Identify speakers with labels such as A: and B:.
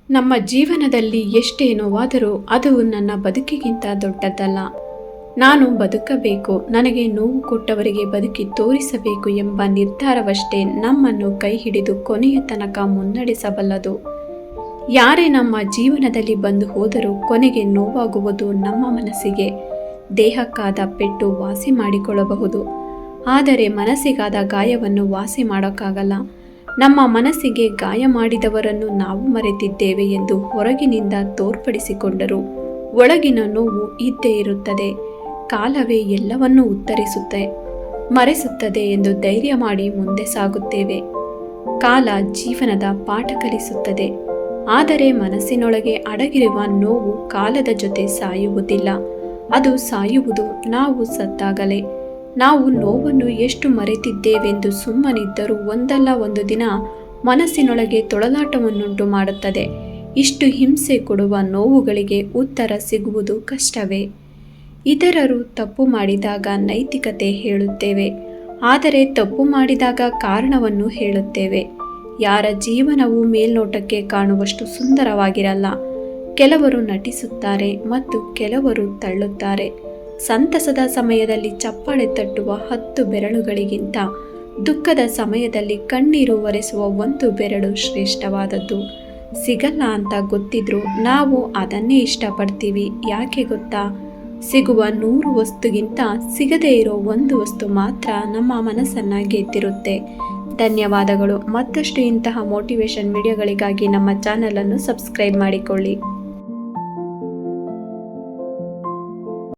A: ನಮ್ಮ ಜೀವನದಲ್ಲಿ ಎಷ್ಟೇ ನೋವಾದರೂ ಅದು ನನ್ನ ಬದುಕಿಗಿಂತ ದೊಡ್ಡದಲ್ಲ. ನಾನು ಬದುಕಬೇಕು, ನನಗೆ ನೋವು ಕೊಟ್ಟವರಿಗೆ ಬದುಕಿ ತೋರಿಸಬೇಕು ಎಂಬ ನಿರ್ಧಾರವಷ್ಟೇ ನಮ್ಮನ್ನು ಕೈ ಹಿಡಿದು ಕೊನೆಯ ತನಕ ಮುನ್ನಡೆಸಬಲ್ಲದು. ಯಾರೇ ನಮ್ಮ ಜೀವನದಲ್ಲಿ ಬಂದು ಹೋದರೂ ಕೊನೆಗೆ ನೋವಾಗುವುದು ನಮ್ಮ ಮನಸ್ಸಿಗೆ. ದೇಹಕ್ಕಾದ ಪೆಟ್ಟು ವಾಸಿ ಮಾಡಿಕೊಳ್ಳಬಹುದು, ಆದರೆ ಮನಸ್ಸಿಗಾದ ಗಾಯವನ್ನು ವಾಸಿ ಮಾಡೋಕ್ಕಾಗಲ್ಲ. ನಮ್ಮ ಮನಸ್ಸಿಗೆ ಗಾಯ ಮಾಡಿದವರನ್ನು ನಾವು ಮರೆತಿದ್ದೇವೆ ಎಂದು ಹೊರಗಿನಿಂದ ತೋರ್ಪಡಿಸಿಕೊಂಡರೂ ಒಳಗಿನ ನೋವು ಇದ್ದೇ ಇರುತ್ತದೆ. ಕಾಲವೇ ಎಲ್ಲವನ್ನೂ ಮರೆಸುತ್ತದೆ ಎಂದು ಧೈರ್ಯ ಮಾಡಿ ಮುಂದೆ ಸಾಗುತ್ತೇವೆ. ಕಾಲ ಜೀವನದ ಪಾಠ ಕಲಿಸುತ್ತದೆ, ಆದರೆ ಮನಸ್ಸಿನೊಳಗೆ ಅಡಗಿರುವ ನೋವು ಕಾಲದ ಜೊತೆ ಸಾಯುವುದಿಲ್ಲ. ಅದು ಸಾಯುವುದು ನಾವು ಸತ್ತಾಗಲೇ. ನಾವು ನೋವನ್ನು ಎಷ್ಟು ಮರೆತಿದ್ದೇವೆಂದು ಸುಮ್ಮನಿದ್ದರೂ ಒಂದಲ್ಲ ಒಂದು ದಿನ ಮನಸ್ಸಿನೊಳಗೆ ತೊಳಲಾಟವನ್ನುಂಟು ಮಾಡುತ್ತದೆ. ಇಷ್ಟು ಹಿಂಸೆ ಕೊಡುವ ನೋವುಗಳಿಗೆ ಉತ್ತರ ಸಿಗುವುದು ಕಷ್ಟವೇ? ಇತರರು ತಪ್ಪು ಮಾಡಿದಾಗ ನೈತಿಕತೆ ಹೇಳುತ್ತೇವೆ, ಆದರೆ ತಪ್ಪು ಮಾಡಿದಾಗ ಕಾರಣವನ್ನು ಹೇಳುತ್ತೇವೆ. ಯಾರ ಜೀವನವು ಮೇಲ್ನೋಟಕ್ಕೆ ಕಾಣುವಷ್ಟು ಸುಂದರವಾಗಿರಲ್ಲ. ಕೆಲವರು ನಟಿಸುತ್ತಾರೆ ಮತ್ತು ಕೆಲವರು ತಳ್ಳುತ್ತಾರೆ. ಸಂತಸದ ಸಮಯದಲ್ಲಿ ಚಪ್ಪಾಳೆ ತಟ್ಟುವ 10 ಬೆರಳುಗಳಿಗಿಂತ ದುಃಖದ ಸಮಯದಲ್ಲಿ ಕಣ್ಣೀರು ಒರೆಸುವ 1 ಬೆರಳು ಶ್ರೇಷ್ಠವಾದದ್ದು. ಸಿಗಲ್ಲ ಅಂತ ಗೊತ್ತಿದ್ರೂ ನಾವು ಅದನ್ನೇ ಇಷ್ಟಪಡ್ತೀವಿ. ಯಾಕೆ ಗೊತ್ತಾ? ಸಿಗುವ 100 ವಸ್ತುಗಿಂತ ಸಿಗದೇ ಇರೋ 1 ವಸ್ತು ಮಾತ್ರ ನಮ್ಮ ಮನಸ್ಸನ್ನು ಗೆದ್ದಿರುತ್ತೆ. ಧನ್ಯವಾದಗಳು. ಮತ್ತಷ್ಟು ಇಂತಹ ಮೋಟಿವೇಶನ್ ವಿಡಿಯೋಗಳಿಗಾಗಿ ನಮ್ಮ ಚಾನಲನ್ನು ಸಬ್ಸ್ಕ್ರೈಬ್ ಮಾಡಿಕೊಳ್ಳಿ.